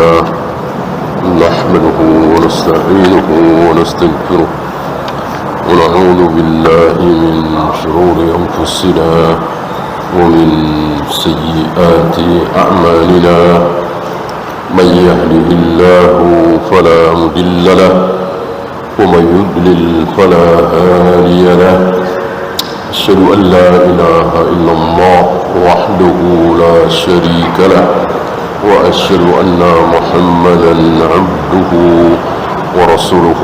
لله نحمده ونستعينه ونستغفره ونعوذ بالله من شرور أنفسنا ومن سيئات أعمالنا من يهده الله فلا مضل له ومن يضلل فلا هادي له أشهد أن لا إله إلا الله وحده لا شريك له وأشهد أن محمدا عبده ورسوله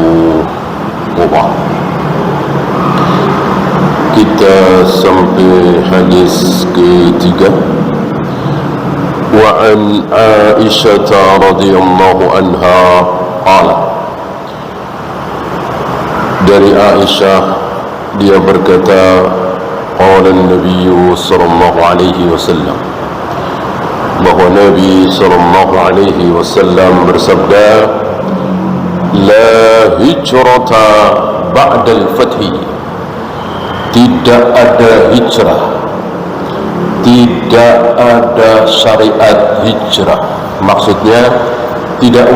وبعد. Kita sampai hadis ketiga. Wa an Aisyah radhiyallahu anha qalat, dari Aisyah dia berkata, qala Nabi sallallahu alaihi wasallam, bahwa Nabi sallallahu alaihi wasallam bersabda, la hijrata ba'da al-fathi, tidak ada hijrah, tidak ada syariat hijrah. Maksudnya tidak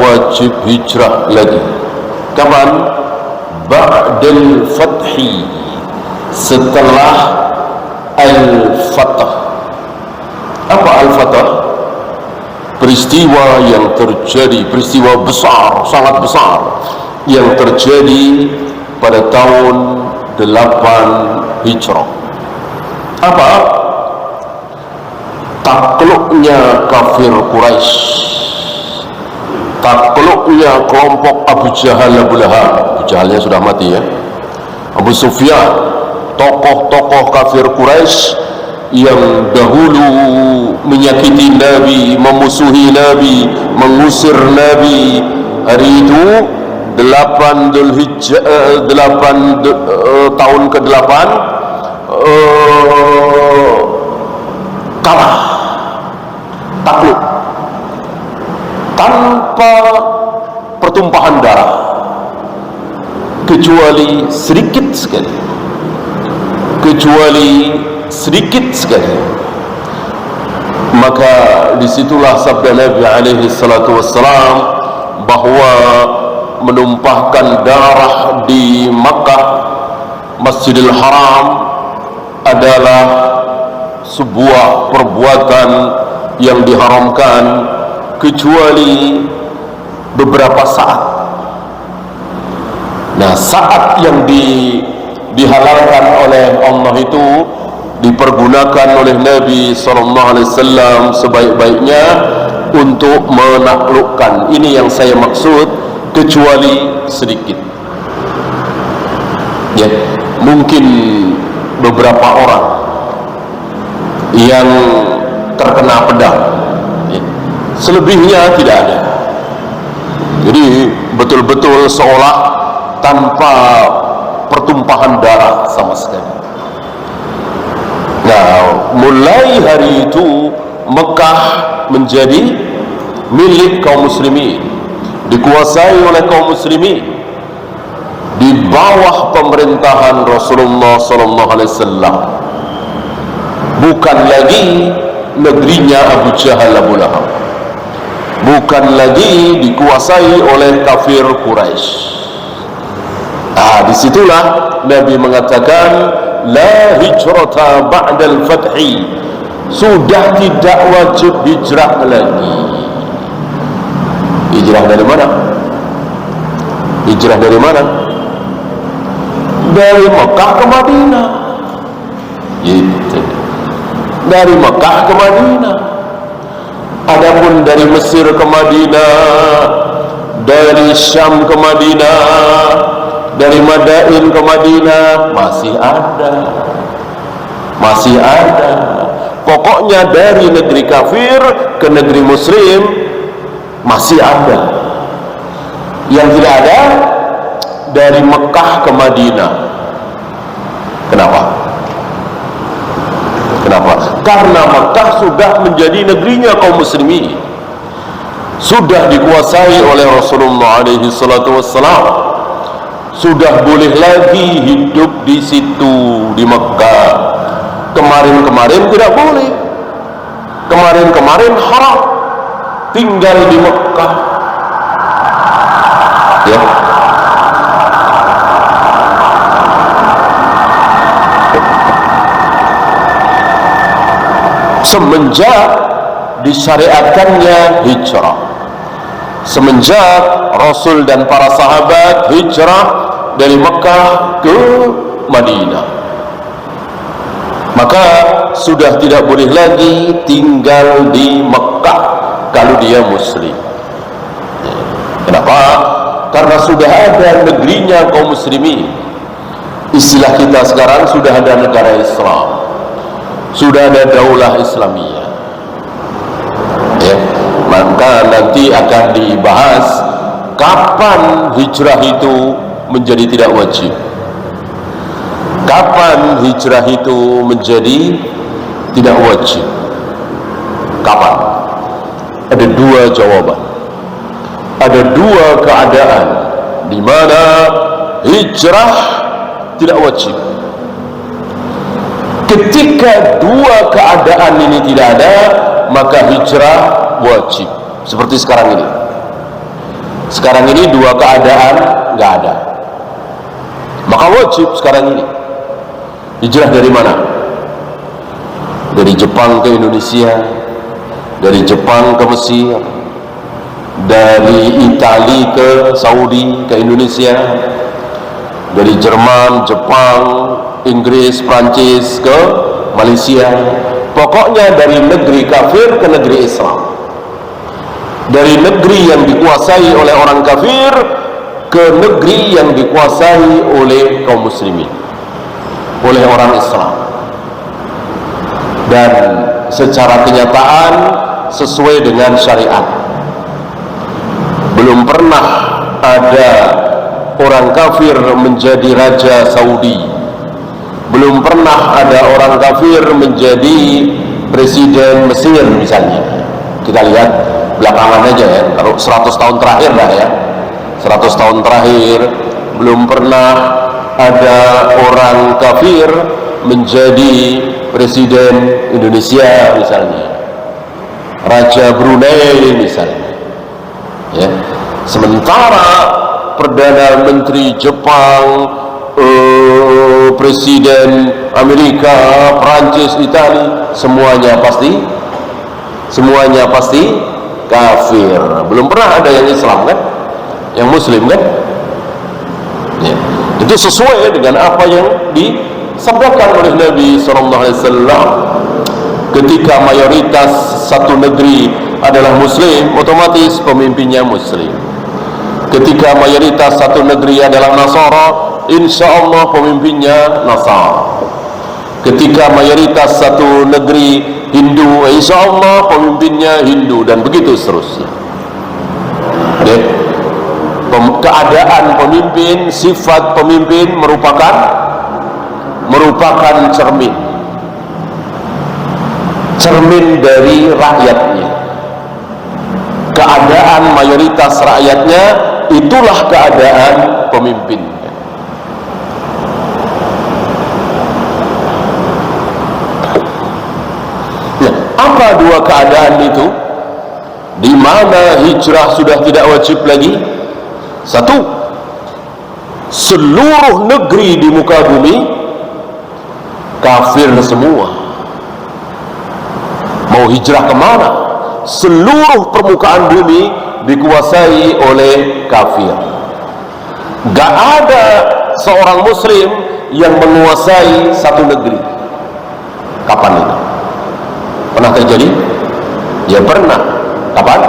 wajib hijrah lagi. Kapan? Ba'dal fathi, setelah al-fath. Apa al-fath? Peristiwa yang terjadi, peristiwa besar, sangat besar, yang terjadi pada tahun 8 Hijrah. Apa? Takluknya kafir Quraisy, takluknya kelompok Abu Jahal, Abu Lahab. Abu Jahalnya sudah mati ya. Abu Sufyan, tokoh-tokoh kafir Quraisy yang dahulu menyakiti Nabi, memusuhi Nabi, mengusir Nabi. Hari itu 8 tahun ke-8 kalah, takluk tanpa pertumpahan darah, kecuali sedikit sekali, Maka disitulah sabda Nabi alaihi salatu wassalam bahwa menumpahkan darah di Makkah, Masjidil Haram, adalah sebuah perbuatan yang diharamkan kecuali beberapa saat. Nah, saat yang dihalalkan oleh Allah itu dipergunakan oleh Nabi SAW sebaik-baiknya untuk menaklukkan. Ini yang saya maksud, kecuali sedikit. Ya, mungkin beberapa orang yang terkena pedang, ya. Selebihnya tidak ada. Jadi betul-betul seolah tanpa pertumpahan darah sama sekali. Nah, mulai hari itu Mekah menjadi milik kaum muslimin, dikuasai oleh kaum muslimin di bawah pemerintahan Rasulullah sallallahu alaihi wasallam. Bukan lagi negerinya Abu Jahal, Abu Lahab, bukan lagi dikuasai oleh kafir Quraisy. Disitulah Nabi mengatakan la hijrata ba'dal fathi, sudah tidak wajib hijrah lagi. Hijrah dari mana? Hijrah dari mana? Dari Mekah ke Madinah. Gitu. Dari Mekah ke Madinah. Adapun dari Mesir ke Madinah, dari Syam ke Madinah, dari Madain ke Madinah, masih ada. Pokoknya dari negeri kafir ke negeri muslim masih ada. Yang tidak ada dari Mekah ke Madinah. Kenapa? Karena Mekah sudah menjadi negerinya kaum muslimin, sudah dikuasai oleh Rasulullah alaihi salatu wassalam. Sudah boleh lagi hidup di situ, di Mekah. Kemarin tidak boleh. kemarin haram tinggal di Mekah, ya. Semenjak disyariatkannya hijrah, semenjak Rasul dan para sahabat hijrah dari Mekah ke Madinah, maka sudah tidak boleh lagi tinggal di Mekah kalau dia muslim. Kenapa? Karena sudah ada negerinya kaum muslimin. Istilah kita sekarang sudah ada negara Islam, sudah ada daulah Islamiyah, ya. Maka nanti akan dibahas kapan hijrah itu menjadi tidak wajib, kapan hijrah itu menjadi tidak wajib, kapan. Ada dua jawaban, ada dua keadaan di mana hijrah tidak wajib. Ketika dua keadaan ini tidak ada, maka hijrah wajib. Seperti sekarang ini. Sekarang ini dua keadaan nggak ada, maka wajib sekarang ini. Hijrah dari mana? Dari Jepang ke Indonesia, dari Jepang ke Mesir, dari Italia ke Saudi ke Indonesia, dari Jerman, Jepang, Inggris, Prancis ke Malaysia. Pokoknya dari negeri kafir ke negeri Islam, dari negeri yang dikuasai oleh orang kafir ke negeri yang dikuasai oleh kaum muslimin, oleh orang Islam. Dan secara kenyataan sesuai dengan syariat. Belum pernah ada orang kafir menjadi raja Saudi, belum pernah ada orang kafir menjadi presiden Mesir misalnya. Kita lihat belakangan aja ya, kalau 100 tahun terakhir lah ya, 100 tahun terakhir belum pernah ada orang kafir menjadi presiden Indonesia misalnya, Raja Brunei misalnya, ya. Sementara Perdana Menteri Jepang, Presiden Amerika, Prancis, Italia, semuanya pasti kafir. Belum pernah ada yang Islam kan, yang Muslim kan, ya. Itu sesuai dengan apa yang disabdakan oleh Nabi SAW. Ketika mayoritas satu negeri adalah Muslim, otomatis pemimpinnya Muslim. Ketika mayoritas satu negeri adalah Nasara, insya Allah pemimpinnya Nasara. Ketika mayoritas satu negeri Hindu, insya Allah pemimpinnya Hindu, dan begitu seterusnya. Ya. Keadaan pemimpin, sifat pemimpin merupakan cermin dari rakyatnya. Keadaan mayoritas rakyatnya, itulah keadaan pemimpinnya. Nah, apa dua keadaan itu? Di mana hijrah sudah tidak wajib lagi? Satu, seluruh negeri di muka bumi kafir semua. Mau hijrah kemana? Seluruh permukaan bumi dikuasai oleh kafir. Gak ada seorang muslim yang menguasai satu negeri. Kapan itu? Pernah terjadi? Ya pernah. Kapan?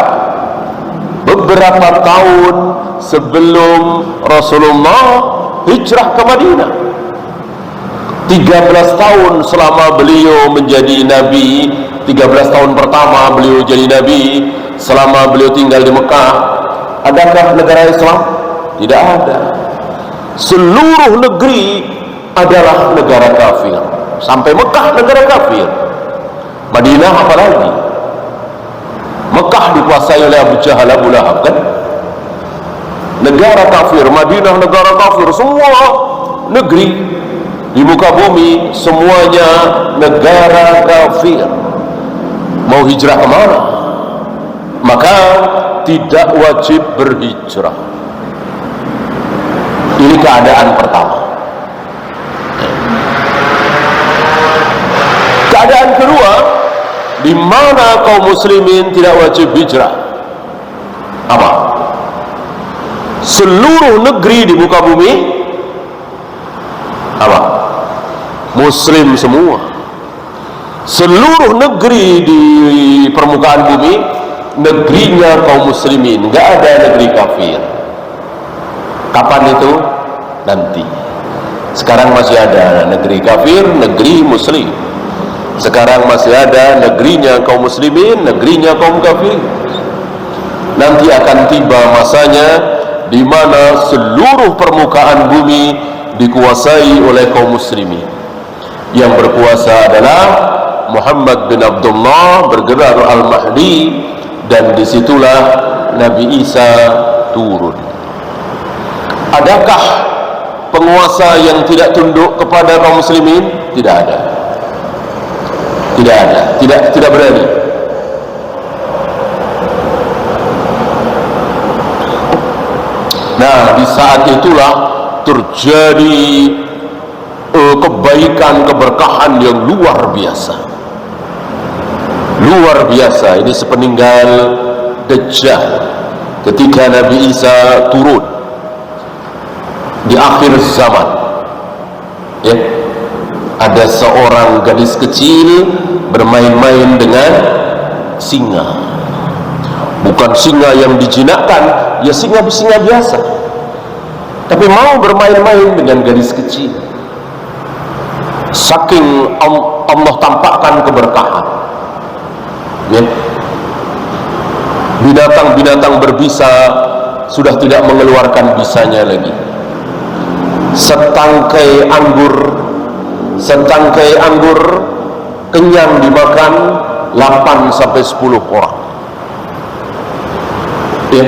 Beberapa tahun sebelum Rasulullah hijrah ke Madinah. 13 tahun selama beliau menjadi Nabi, 13 tahun pertama beliau jadi Nabi, selama beliau tinggal di Mekah, adakah negara Islam? Tidak ada. Seluruh negeri adalah negara kafir. Sampai Mekah negara kafir. Madinah apalagi? Mekah dikuasai oleh Abu Jahal, Abu Lahab kan? Negara kafir, Madinah negara kafir, semua negeri di muka bumi semuanya negara kafir. Mau hijrah kemana? Maka tidak wajib berhijrah. Ini keadaan pertama. Keadaan kedua, di mana kaum muslimin tidak wajib hijrah? Apa? Seluruh negeri di muka bumi apa? Muslim semua. Seluruh negeri di permukaan bumi negerinya kaum muslimin, nggak ada negeri kafir. Kapan itu? Nanti. Sekarang masih ada negeri kafir, negeri muslim. Sekarang masih ada negerinya kaum muslimin, negerinya kaum kafir. Nanti akan tiba masanya di mana seluruh permukaan bumi dikuasai oleh kaum muslimin. Yang berkuasa adalah Muhammad bin Abdullah bergelar Al-Mahdi, dan disitulah Nabi Isa turun. Adakah penguasa yang tidak tunduk kepada kaum muslimin? Tidak ada. Tidak ada. Tidak berani. Nah, di saat itulah terjadi kebaikan, keberkahan yang luar biasa. Luar biasa. Ini sepeninggal Dajjal, ketika Nabi Isa turun di akhir zaman. Ya, ada seorang gadis kecil bermain-main dengan singa. Bukan singa yang dijinakkan, ya singa biasa, tapi mau bermain-main dengan gadis kecil. Saking Allah tampakkan keberkahan, ya. Binatang-binatang berbisa sudah tidak mengeluarkan bisanya lagi. Setangkai anggur kenyang dimakan 8-10 orang. Ya,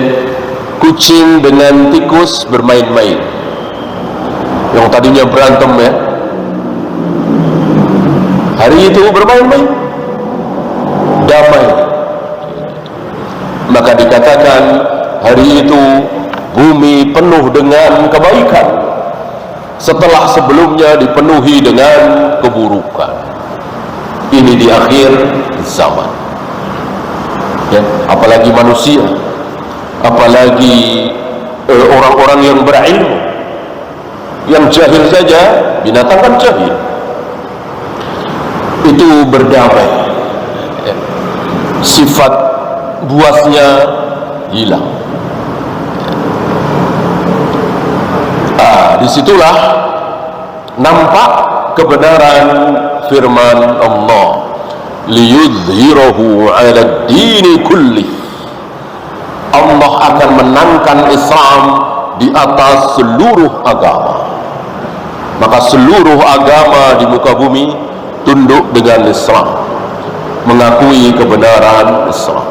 kucing dengan tikus bermain-main. Yang tadinya berantem, ya, hari itu bermain-main, damai. Maka dikatakan hari itu bumi penuh dengan kebaikan setelah sebelumnya dipenuhi dengan keburukan. Ini di akhir zaman, ya, apalagi manusia, apalagi orang-orang yang berilmu. Yang jahil saja, binatang kan jahil, itu berdamai, ya. Sifat buasnya hilang. Disitulah nampak kebenaran firman Allah, liyudhhirahu 'ala ad-dini kulli. Allah akan menangkan Islam di atas seluruh agama. Maka seluruh agama di muka bumi tunduk dengan Islam, mengakui kebenaran Islam.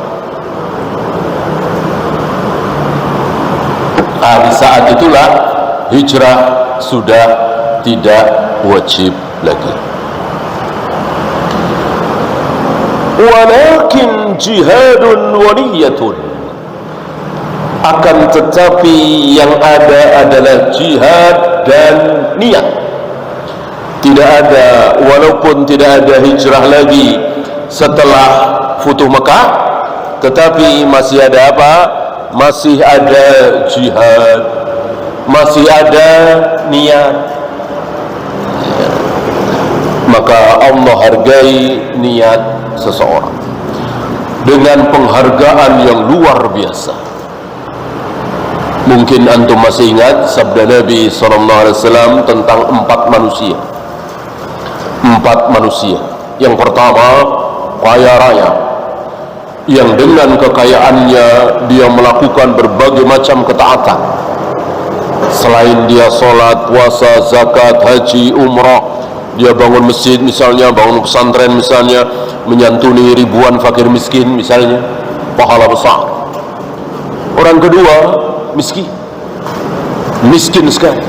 Di saat itulah hijrah sudah tidak wajib lagi. Walakin jihadun wa niyyatun, akan tetapi yang ada adalah jihad dan niat. Tidak ada, walaupun tidak ada hijrah lagi setelah Futuh Mekah, tetapi masih ada apa? Masih ada jihad, masih ada niat. Maka Allah hargai niat seseorang dengan penghargaan yang luar biasa. Mungkin antum masih ingat sabda Nabi SAW tentang 4 manusia. 4 manusia. Yang pertama, kaya raya, yang dengan kekayaannya dia melakukan berbagai macam ketaatan. Selain dia sholat, puasa, zakat, haji, umrah, dia bangun masjid misalnya, bangun pesantren misalnya, menyantuni ribuan fakir miskin misalnya, pahala besar. Orang kedua, miskin sekali.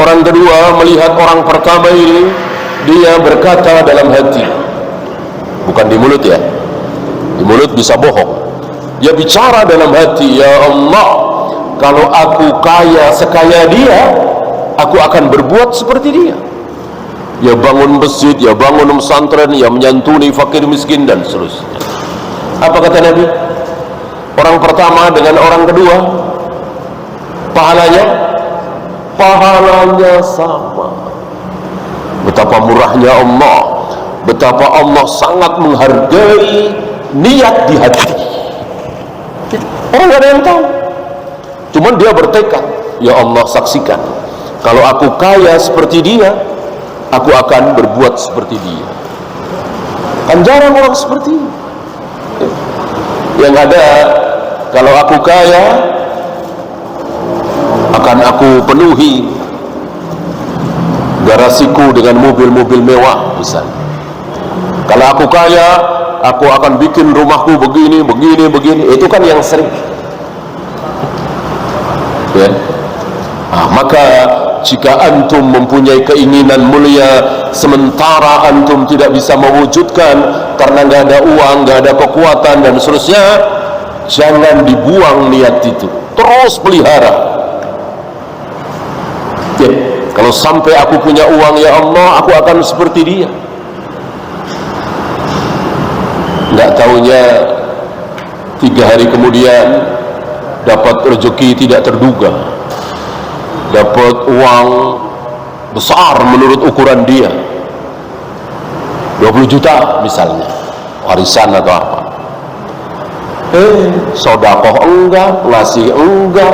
Orang kedua melihat orang pertama ini, dia berkata dalam hati, bukan di mulut ya. Di mulut bisa bohong. Dia bicara dalam hati, ya Allah, kalau aku kaya sekaya dia, aku akan berbuat seperti dia. Ya bangun masjid, ya bangun pesantren, ya menyantuni fakir miskin dan seterusnya. Apa kata Nabi? Orang pertama dengan orang kedua, pahalanya sama. Betapa murahnya Allah, betapa Allah sangat menghargai niat di hati. Orang gak ada yang tahu, cuman dia bertekad, ya Allah saksikan, kalau aku kaya seperti dia, aku akan berbuat seperti dia. Kan jarang orang seperti ini. Yang ada, kalau aku kaya, akan aku penuhi garasiku dengan mobil-mobil mewah misalnya. Kalau aku kaya, aku akan bikin rumahku begini. Itu kan yang sering ya. Maka jika antum mempunyai keinginan mulia sementara antum tidak bisa mewujudkan karena nggak ada uang, nggak ada kekuatan dan seterusnya, jangan dibuang niat itu, terus pelihara ya. Kalau sampai aku punya uang, ya Allah, aku akan seperti dia. Nggak taunya 3 hari kemudian dapat rezeki tidak terduga, dapat uang besar menurut ukuran dia, 20 juta misalnya, warisan atau apa. Sodakoh enggak, ngasih enggak,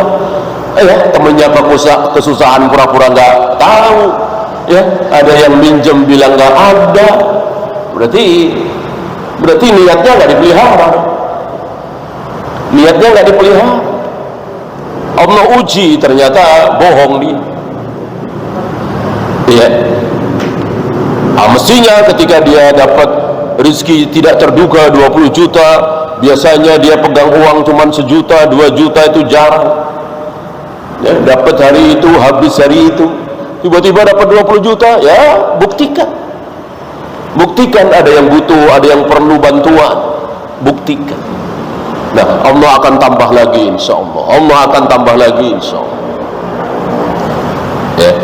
temennya kesusahan pura-pura enggak tahu, ya ada yang minjem bilang enggak ada, berarti niatnya enggak dipelihara. Niatnya enggak dipelihara. Allah uji, ternyata bohong dia. Ya. Mestinya ketika dia dapat rezeki tidak terduga 20 juta, biasanya dia pegang uang cuma 1 juta, 2 juta itu jarang. Ya, dapat hari itu, habis hari itu. Tiba-tiba dapat 20 juta, ya buktikan. Buktikan ada yang butuh, ada yang perlu bantuan. Buktikan. Nah, Allah akan tambah lagi insyaallah. Allah akan tambah lagi insyaallah. Ya.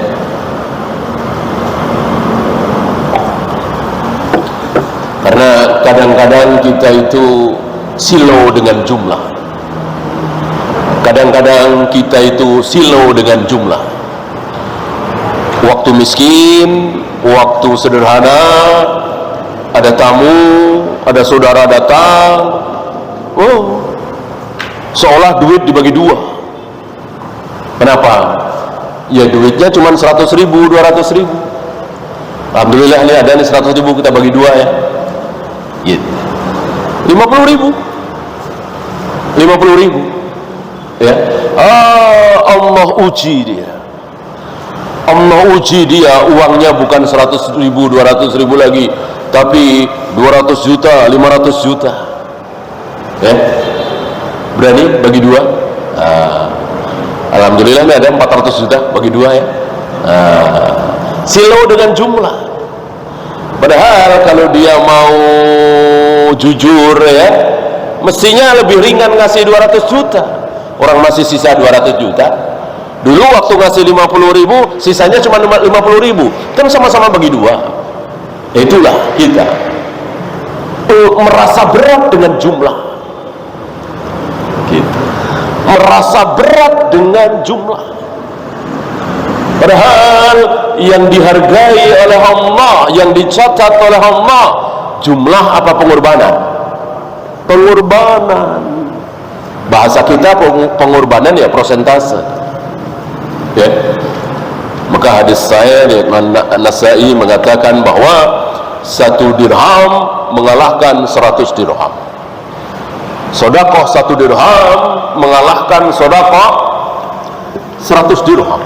Karena kadang-kadang kita itu silau dengan jumlah. Kadang-kadang kita itu silau dengan jumlah. Waktu miskin, waktu sederhana, ada tamu, ada saudara datang, seolah duit dibagi 2. Kenapa? Ya duitnya cuma 100 ribu, 200 ribu. Alhamdulillah ini ada nih 100 ribu, kita bagi 2 ya. Gitu. 50 ribu. 50 ribu. Ya. Allah uji dia. Allah uji dia, uangnya bukan 100 ribu, 200 ribu lagi, tapi 200 juta, 500 juta. Ya. Berani bagi 2? Alhamdulillah ini ada 400 juta, bagi 2 ya. Silau dengan jumlah. Padahal kalau dia mau jujur ya, mestinya lebih ringan ngasih 200 juta. Orang masih sisa 200 juta. Dulu waktu ngasih 50 ribu, sisanya cuma 50 ribu. Kan sama-sama bagi 2. Itulah kita merasa berat dengan jumlah. Gitu. Merasa berat dengan jumlah. Padahal yang dihargai oleh Allah, yang dicatat oleh Allah, jumlah apa pengorbanan? Pengorbanan. Bahasa kita pengorbanan ya persentase. Ya. Maka hadis saya An-Nasa'i mengatakan bahwa 1 dirham mengalahkan 100 dirham. Sedekah 1 dirham mengalahkan sedekah 100 dirham.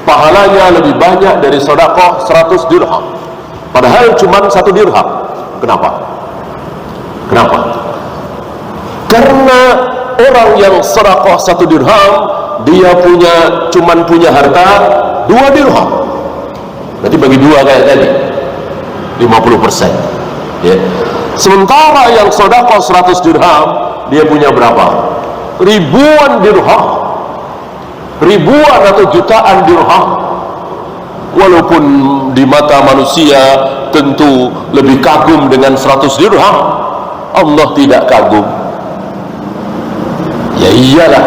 Pahalanya lebih banyak dari sedekah 100 dirham. Padahal cuma 1 dirham. Kenapa? Kenapa? Karena orang yang sedekah 1 dirham, dia cuman punya harta 2 dirham. Berarti bagi 2 kayak tadi, 50%. Ya. Sementara yang sedekah 100 dirham, dia punya berapa? Ribuan dirham, ribuan atau jutaan dirham. Walaupun di mata manusia tentu lebih kagum dengan 100 dirham, Allah tidak kagum. Ya iyalah,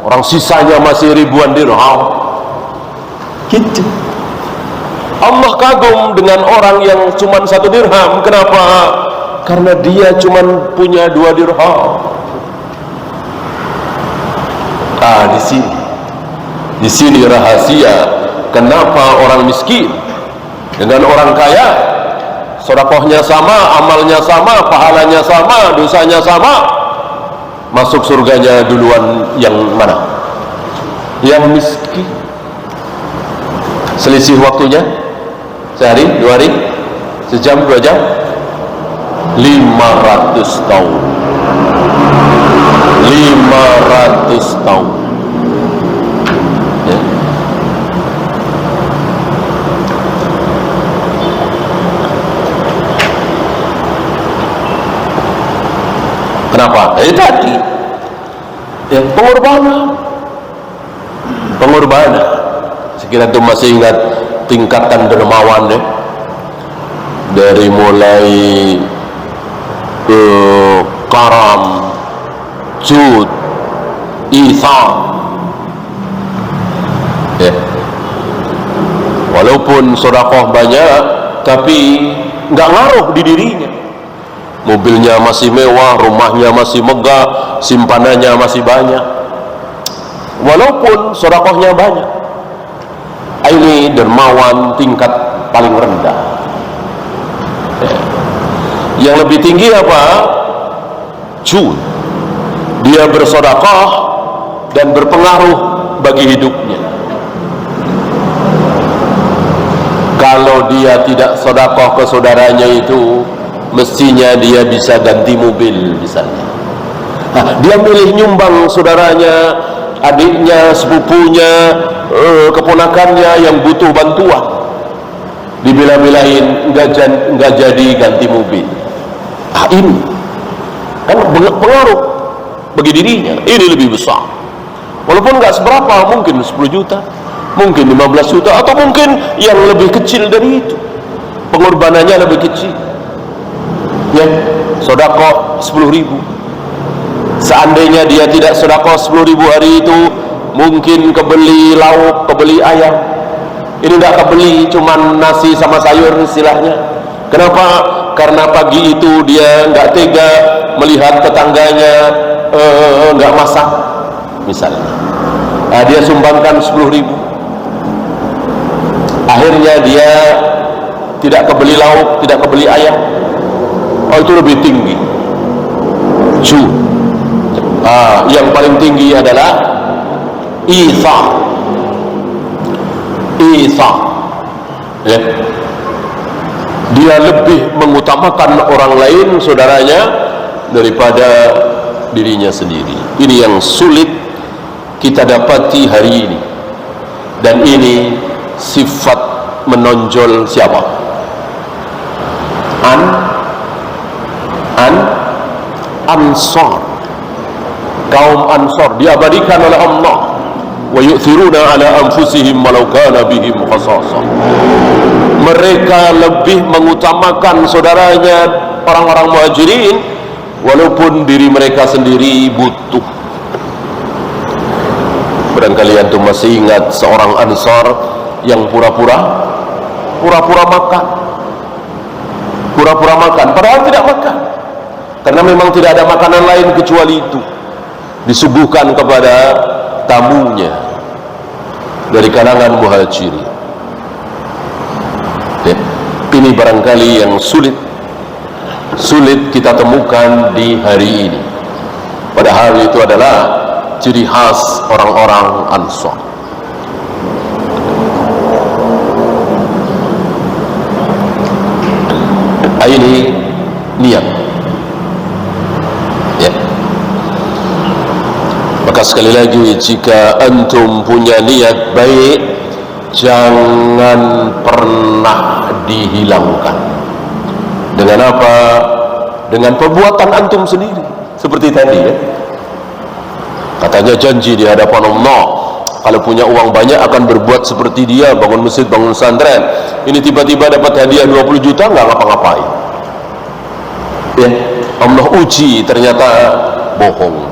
orang sisanya masih ribuan dirham gitu. Allah kagum dengan orang yang cuma 1 dirham. Kenapa? Karena dia cuma punya 2 dirham. Di sini rahasia kenapa orang miskin dengan orang kaya sedekahnya sama, amalnya sama, pahalanya sama, dosanya sama, masuk surganya duluan yang mana? Yang miskin. Selisih waktunya sehari, 2 hari, sejam, 2 jam, 500 tahun. 500 tahun ya. Kenapa? Tadi ya, pengorbanan. Sekiranya itu masih ingat tingkatan dermawan ya, dari mulai karam, jud, ihsan ya. Walaupun sedekah banyak tapi nggak ngaruh di dirinya. Mobilnya masih mewah, rumahnya masih megah, simpanannya masih banyak, walaupun sedekahnya banyak. Ini dermawan tingkat paling rendah ya. Yang lebih tinggi apa? Jud. Dia bersedekah dan berpengaruh bagi hidupnya. Kalau dia tidak sedekah ke saudaranya itu, mestinya dia bisa ganti mobil misalnya. Nah, dia milih nyumbang saudaranya, adiknya, sepupunya, keponakannya yang butuh bantuan, dibela-belain nggak jadi ganti mobil. Ini kan pengaruh bagi dirinya. Ini lebih besar, walaupun nggak seberapa, mungkin 10 juta, mungkin 15 juta, atau mungkin yang lebih kecil dari itu, pengorbanannya lebih kecil ya. Sedekah 10.000. Seandainya dia tidak sedekah 10.000 hari itu, mungkin kebeli lauk, kebeli ayam. Ini tidak kebeli, cuman nasi sama sayur istilahnya. Kenapa? Karena pagi itu dia nggak tega melihat tetangganya nggak masak misalnya. Nah, dia sumbangkan 10.000. Akhirnya dia tidak kebeli lauk, tidak kebeli ayam. Itu lebih tinggi. Yang paling tinggi adalah Isa ya. Dia lebih mengutamakan orang lain, saudaranya, daripada dirinya sendiri. Ini yang sulit kita dapati hari ini, dan ini sifat menonjol siapa? Ansar. Kaum Ansar diabadikan oleh Allah, wa yu'thiruna ala anfusihim walau kana bihim khasasah. Mereka lebih mengutamakan saudaranya, orang-orang muhajirin, walaupun diri mereka sendiri butuh. Barangkali antum masih ingat seorang Ansar yang pura-pura makan, padahal tidak makan, karena memang tidak ada makanan lain kecuali itu, disuguhkan kepada tamunya dari kalangan muhajirin ya. Ini barangkali yang sulit kita temukan di hari ini, padahal itu adalah ciri khas orang-orang Ansar. Ini niat ya. Maka sekali lagi, jika antum punya niat baik, jangan pernah dihilangkan. Dengan apa? dengan perbuatan antum sendiri. Seperti tadi ya, katanya janji di hadapan Allah kalau punya uang banyak akan berbuat seperti dia, bangun masjid, bangun pesantren. Ini tiba-tiba dapat hadiah 20 juta, nggak ngapa-ngapain ya. Allah uji, ternyata bohong.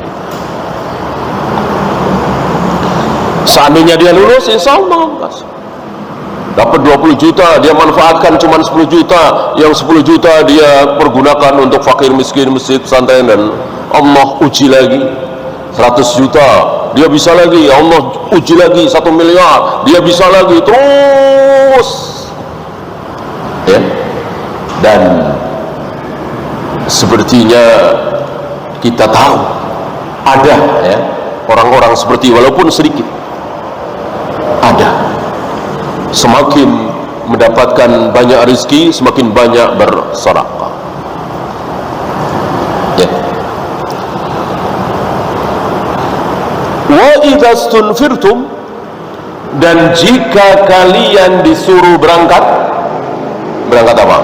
Seandainya dia lulus, insya Allah dapat 20 juta, dia manfaatkan cuma 10 juta, yang 10 juta dia pergunakan untuk fakir miskin, masjid, pesantren, dan Allah uji lagi 100 juta, dia bisa lagi, Allah uji lagi 1 miliar, dia bisa lagi, terus ya. Dan sepertinya kita tahu ada ya orang-orang seperti, walaupun sedikit, ada. Semakin mendapatkan banyak rezeki, semakin banyak bersedekah ya. Wa idza stunfirtum, dan jika kalian disuruh berangkat apa?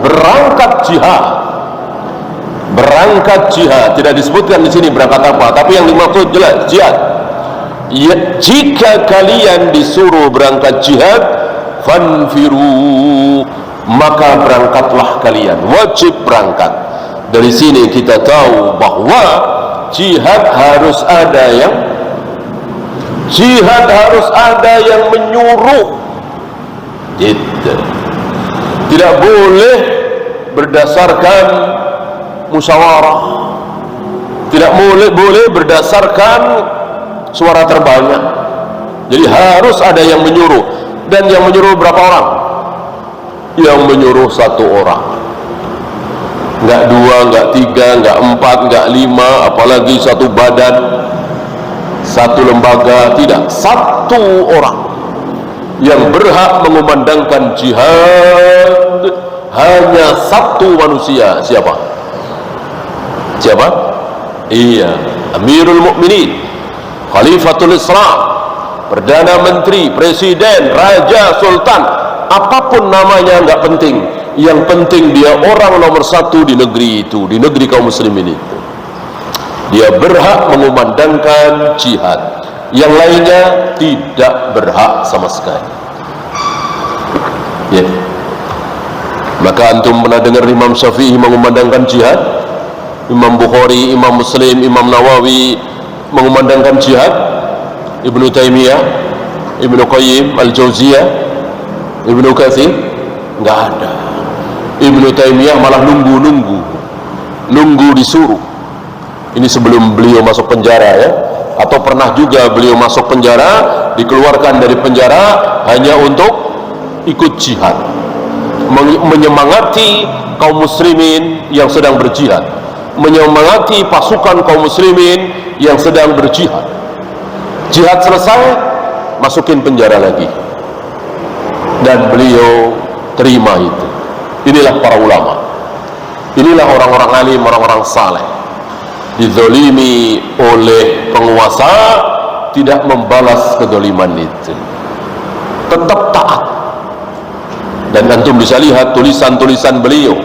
Berangkat jihad. Berangkat jihad, tidak disebutkan di sini berangkat apa, tapi yang dimaksud jelas jihad ya. Jika kalian disuruh berangkat jihad, fanfiru, maka berangkatlah kalian, wajib berangkat. Dari sini kita tahu bahwa jihad harus ada yang menyuruh gitu. Tidak boleh berdasarkan musyawarah, tidak boleh berdasarkan suara terbanyak. Jadi harus ada yang menyuruh. Dan yang menyuruh berapa orang? Yang menyuruh 1 orang, enggak 2, enggak 3, enggak 4, enggak 5, apalagi 1 badan, 1 lembaga. Tidak, 1 orang yang berhak mengumandangkan jihad. Hanya 1 manusia. Siapa? Iya, Amirul Mukminin, Khalifatul Islam, Perdana Menteri, Presiden, Raja, Sultan, apapun namanya nggak penting. Yang penting dia orang nomor 1 di negeri itu, di negeri kaum muslimin itu. Dia berhak mengumandangkan jihad. Yang lainnya tidak berhak sama sekali ya. Maka antum pernah dengar Imam Syafi'i mengumandangkan jihad? Imam Bukhari, Imam Muslim, Imam Nawawi mengumandangkan jihad? Ibnu Taimiyah, Ibnu Qayyim Al-Jauziyah, Ibnu Katsir? Enggak ada. Ibnu Taimiyah malah nunggu disuruh. Ini sebelum beliau masuk penjara ya. Atau pernah juga beliau masuk penjara, dikeluarkan dari penjara hanya untuk ikut jihad, menyemangati kaum muslimin yang sedang berjihad, menyemangati pasukan kaum muslimin yang sedang berjihad. Jihad selesai, masukin penjara lagi, dan beliau terima itu. Inilah para ulama, inilah orang-orang alim, orang-orang saleh. Dizolimi oleh penguasa, tidak membalas kezoliman itu, tetap taat. Dan antum bisa lihat tulisan-tulisan beliau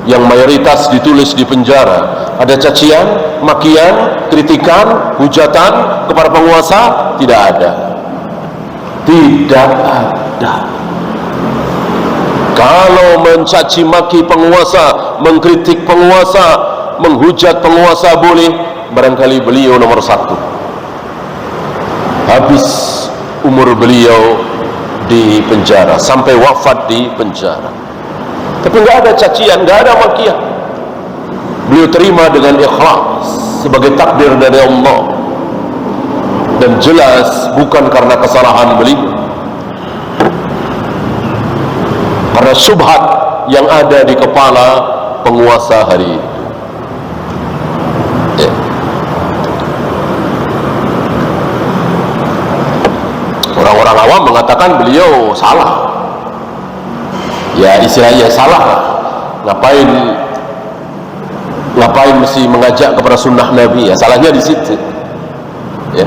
yang mayoritas ditulis di penjara. Ada cacian, makian, kritikan, hujatan kepada penguasa? Tidak ada. Kalau mencaci maki penguasa, mengkritik penguasa, menghujat penguasa boleh, barangkali beliau nomor 1. Habis umur beliau di penjara, sampai wafat di penjara. Tapi nggak ada cacian, nggak ada makian. Beliau terima dengan ikhlas sebagai takdir dari Allah, dan jelas bukan karena kesalahan beliau, karena syubhat yang ada di kepala penguasa hari ini. Orang-orang awam mengatakan beliau salah. Ya istilahnya salah lah. Ngapain mesti mengajak kepada sunnah Nabi? Ya salahnya di situ. Ya.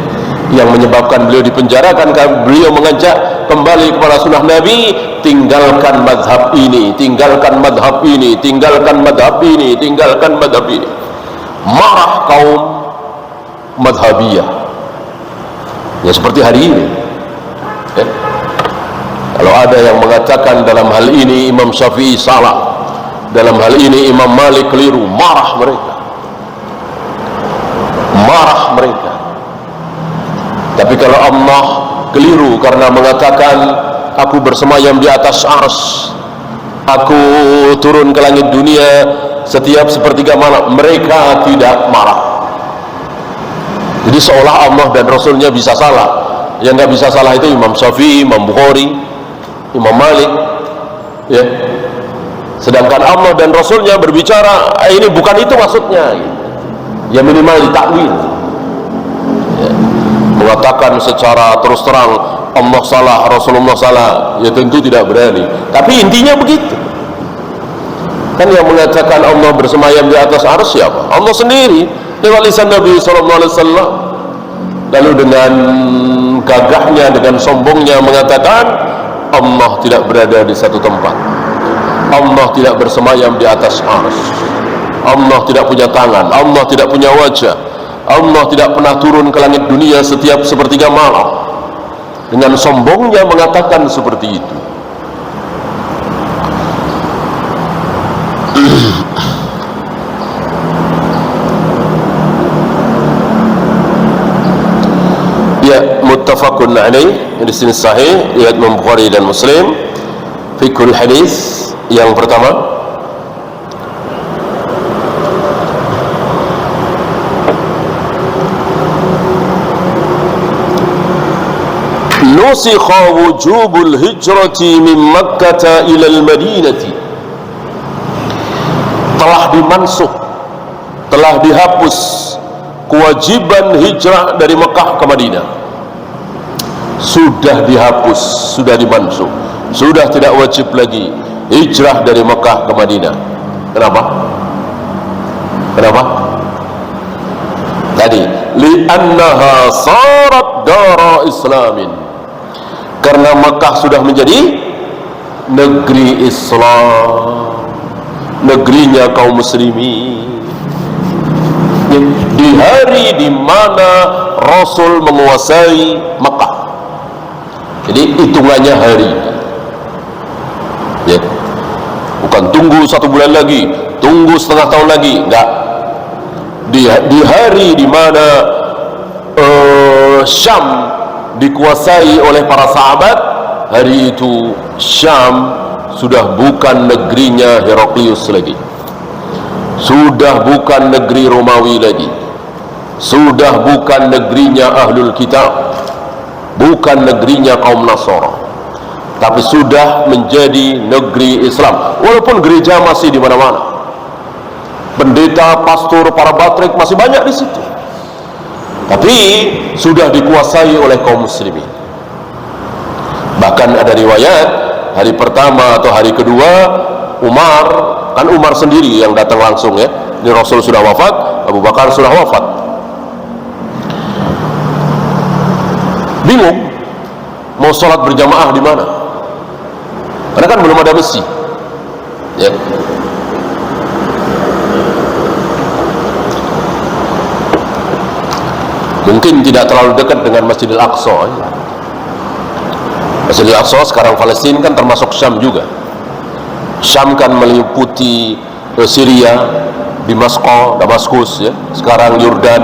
Yang menyebabkan beliau dipenjara kan beliau mengajak kembali kepada sunnah Nabi, tinggalkan madhab ini, tinggalkan madhab ini, tinggalkan madhab ini, tinggalkan madhab ini. Marah kaum madhabiyah ya, seperti hari ini ya. Kalau ada yang mengatakan dalam hal ini Imam Syafi'i salah, dalam hal ini Imam Malik keliru, marah mereka, marah mereka. Tapi kalau Allah keliru karena mengatakan aku bersemayam di atas arsy, aku turun ke langit dunia setiap sepertiga malam, mereka tidak marah. Jadi seolah Allah dan Rasulnya bisa salah. Yang nggak bisa salah itu Imam Syafi'i, Imam Bukhari, Imam Malik ya. Sedangkan Allah dan Rasulnya berbicara ini bukan itu maksudnya ya, minimal ditakwil ya. Mengatakan secara terus terang Allah salah, Rasulullah salah, ya tentu tidak berani. Tapi intinya begitu. Kan yang mengatakan Allah bersemayam di atas arsy siapa? Allah sendiri lewat lisan Nabi SAW. Lalu dengan gagahnya, dengan sombongnya mengatakan Allah tidak berada di satu tempat, Allah tidak bersemayam di atas arsy, Allah tidak punya tangan, Allah tidak punya wajah, Allah tidak pernah turun ke langit dunia setiap sepertiga malam. Dengan sombongnya mengatakan seperti itu. Ya, muttafaqun alaih, di sini sahih riwayat Imam Bukhari dan Muslim. Fiqhul hadis yang pertama, nusikha wujubul hijrati min Makkah ila al-Madinati. Telah dimansuh, telah dihapus kewajiban hijrah dari Mekah ke Madinah. Sudah dihapus, sudah dimansuh, sudah tidak wajib lagi hijrah dari Mekah ke Madinah. Kenapa? Kenapa? Tadi li'annaha sarat dara islamin, karena Mekah sudah menjadi negeri Islam, negerinya kaum muslimin. Di hari di mana Rasul menguasai Mekah, jadi hitungannya hari ya, bukan tunggu 1 bulan lagi, tunggu setengah tahun lagi, enggak. Di hari di mana Syam dikuasai oleh para sahabat, hari itu Syam sudah bukan negerinya Heraklius lagi, sudah bukan negeri Romawi lagi, sudah bukan negerinya Ahlul Kitab, bukan negerinya kaum Nasara, tapi sudah menjadi negeri Islam. Walaupun gereja masih di mana-mana, pendeta, pastor, para batrik masih banyak di situ, tapi sudah dikuasai oleh kaum muslimin. Bahkan ada riwayat hari pertama atau hari kedua Umar, kan Umar sendiri yang datang langsung ya, ini Rasul sudah wafat, Abu Bakar sudah wafat, bingung mau sholat berjamaah di mana, karena kan belum ada masjid ya. Mungkin tidak terlalu dekat dengan Masjidil Aqsa ya. Masjidil Aqsa sekarang Palestina kan termasuk Syam juga. Syam kan meliputi Syria, Damaskus ya, sekarang Yordan,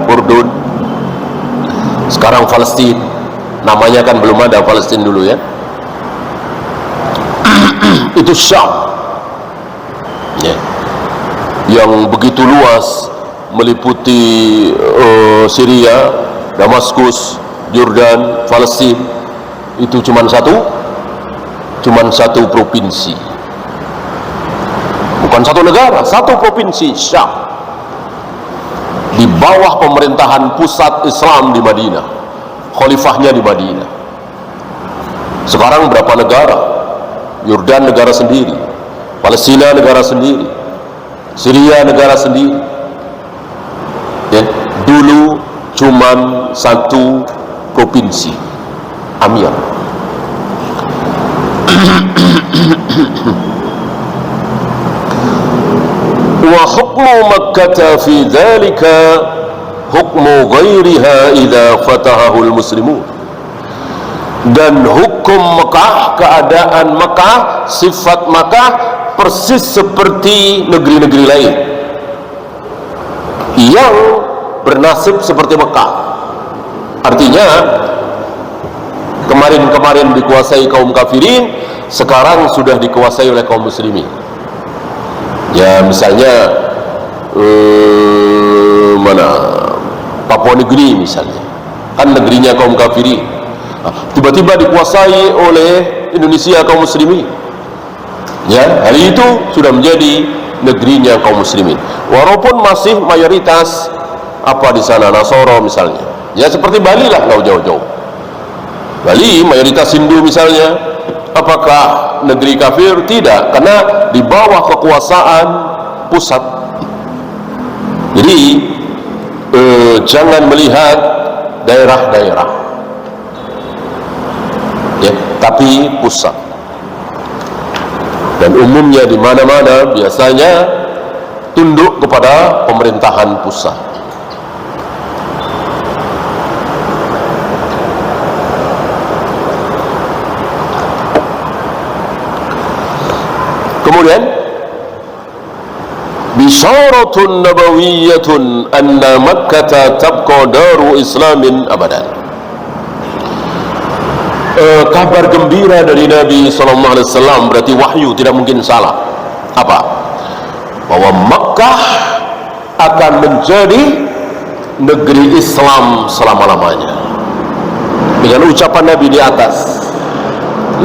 Urdun, sekarang Palestina. Namanya kan belum ada Palestina dulu ya. Itu Syam ya, yang begitu luas, meliputi Syria, Damaskus, Yordan, Palestina. Itu cuman satu provinsi, bukan satu negara, satu provinsi, Syam, di bawah pemerintahan pusat Islam di Madinah, khalifahnya di Madinah. Sekarang berapa negara? Yordan negara sendiri, Palestina negara sendiri, Syria negara sendiri ya. Dulu cuman satu provinsi, Amir. Wa hukmu Makkah fi dzalika hukmu ghairiha idza fatahahu al-muslimun. Dan hukum Mekah, keadaan Mekah, sifat Mekah persis seperti negeri-negeri lain yang bernasib seperti Mekah. Artinya kemarin-kemarin dikuasai kaum kafirin, sekarang sudah dikuasai oleh kaum muslimin. Ya misalnya Papua Negeri misalnya, kan negerinya kaum kafirin, tiba-tiba dikuasai oleh Indonesia kaum muslimin. Ya, hari itu sudah menjadi negerinya kaum muslimin. Walaupun masih mayoritas di sana Nasoro misalnya. Ya seperti Bali lah, nggak jauh-jauh. Bali mayoritas Hindu misalnya. Apakah negeri kafir? Tidak, karena di bawah kekuasaan pusat. Jadi jangan melihat daerah-daerah, ya, tapi pusat. Dan umumnya di mana-mana biasanya tunduk kepada pemerintahan pusat. Kemudian bisyaratun nabawiyyatun anna Makkah tabqa daru islamin abadan. Kabar gembira dari Nabi SAW, berarti wahyu, tidak mungkin salah. Apa? Bahwa Makkah akan menjadi negeri Islam selama-lamanya. Dengan ucapan Nabi di atas,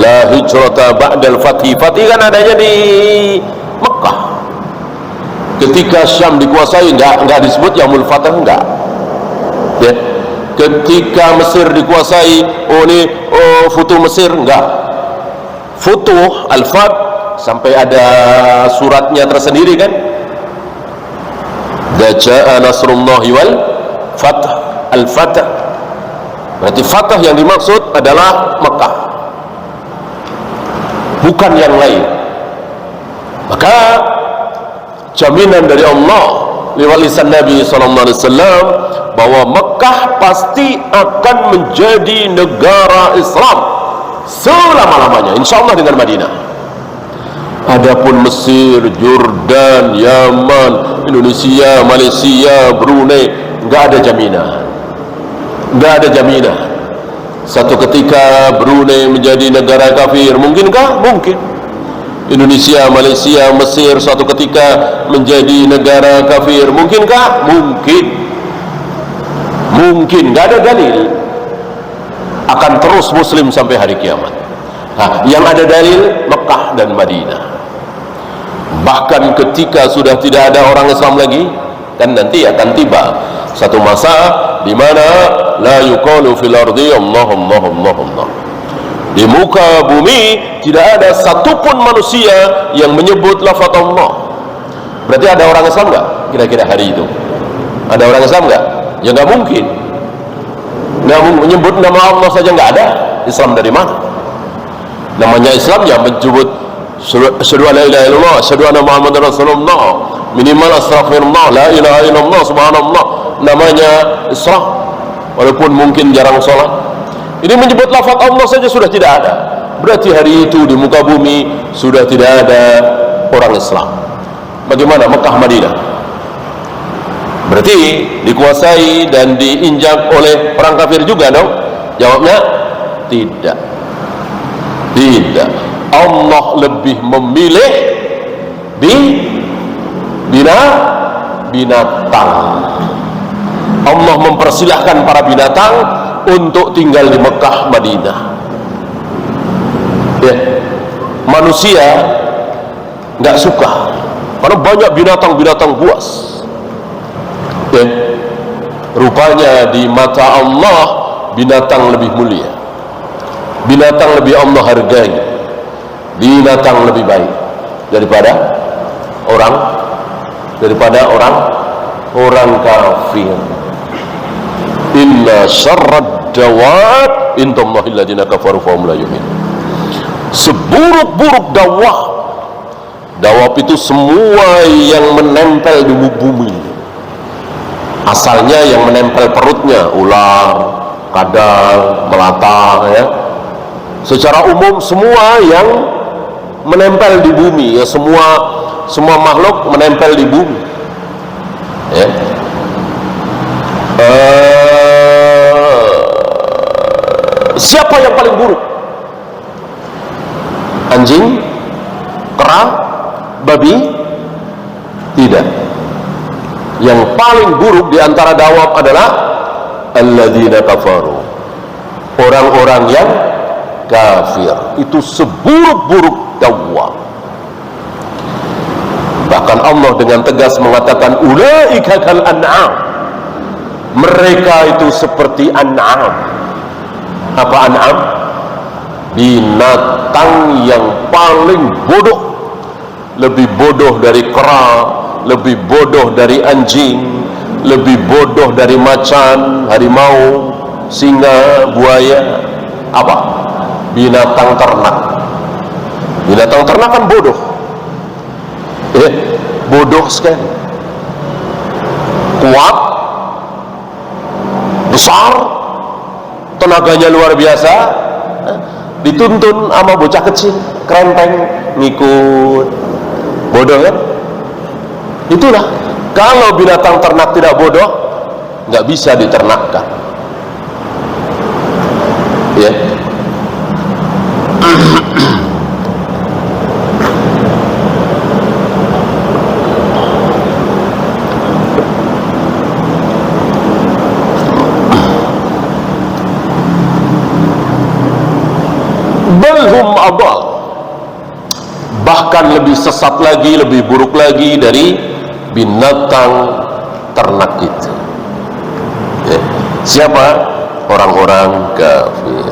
la hijrata ba'dal fathi. Fathi kan adanya di Mekah. Ketika Syam dikuasai, enggak disebut Yaumul Fath, enggak. Ya. Ketika Mesir dikuasai, Futuh Mesir, enggak. Futuh Al-Fath sampai ada suratnya tersendiri kan. Ja'a nasrullahi wal fath, Al-Fath. Berarti Fath yang dimaksud adalah Mekah, bukan yang lain. Maka jaminan dari Allah lewat lisan Nabi SAW bahwa Mekah pasti akan menjadi negara Islam selama-lamanya, insyaallah, dengan Madinah. Adapun Mesir, Jordan, Yaman, Indonesia, Malaysia, Brunei, nggak ada jaminan, nggak ada jaminan. Satu ketika Brunei menjadi negara kafir, mungkinkah? Mungkin. Indonesia, Malaysia, Mesir suatu ketika menjadi negara kafir, mungkinkah? Mungkin. Mungkin, nggak ada dalil. Akan terus Muslim sampai hari kiamat. Nah, yang ada dalil Mekah dan Madinah. Bahkan ketika sudah tidak ada orang Islam lagi, kan nanti akan tiba satu masa di mana la yuqalu fil ardi Allah Allah Allah Allah. Di muka bumi tidak ada satupun manusia yang menyebut lafaz Allah. Berarti ada orang Islam nggak kira-kira hari itu? Ada orang Islam nggak? Ya nggak mungkin. Nggak menyebut nama Allah saja nggak ada. Islam dari mana? Namanya Islam ya menyebut asyhadu an la ilaha illallah, asyhadu anna Muhammadar Rasulullah, minimal astaghfirullah, la ilaha illallah, subhanallah. Namanya Islam, walaupun mungkin jarang sholat. Ini menyebut lafaz Allah saja sudah tidak ada. Berarti hari itu di muka bumi sudah tidak ada orang Islam. Bagaimana Mekah Madinah? Berarti dikuasai dan diinjak oleh orang kafir juga dong? Jawabnya tidak. Tidak. Allah lebih memilih binatang. Allah mempersilahkan para binatang untuk tinggal di Mekah Madinah. Ya. Manusia nggak suka karena banyak binatang-binatang buas. Ya. Rupanya di mata Allah binatang lebih mulia, binatang lebih Allah hargai, binatang lebih baik daripada orang kafir. Inna syarrad dawab indallahi alladziina kafaru fahum la yu'minun. seburuk-buruk dakwah. Dakwah itu semua yang menempel di bumi. Asalnya yang menempel perutnya, ular, kadal, melata, ya. Secara umum semua yang menempel di bumi, ya, semua makhluk menempel di bumi, ya. Siapa yang paling buruk? Anjing? Kera? Babi? Tidak. Yang paling buruk di antara dawab adalah alladzina kafaru, orang-orang yang kafir. Itu seburuk-buruk dakwah. Bahkan Allah dengan tegas mengatakan ulaika kal an'am, mereka itu seperti an'am. Apa an'am? Binatang yang paling bodoh, lebih bodoh dari kera, lebih bodoh dari anjing, lebih bodoh dari macan, harimau, singa, buaya. Apa? Binatang ternak. Binatang ternak kan bodoh, bodoh sekali, kuat, besar, tenaganya luar biasa, dituntun sama bocah kecil, kerempeng, ngikut. Bodoh kan? Itulah, kalau binatang ternak tidak bodoh, nggak bisa diternakkan, ya. Balhum adal, bahkan lebih sesat lagi, lebih buruk lagi dari binatang ternak itu, ya. Siapa? Orang-orang kafir.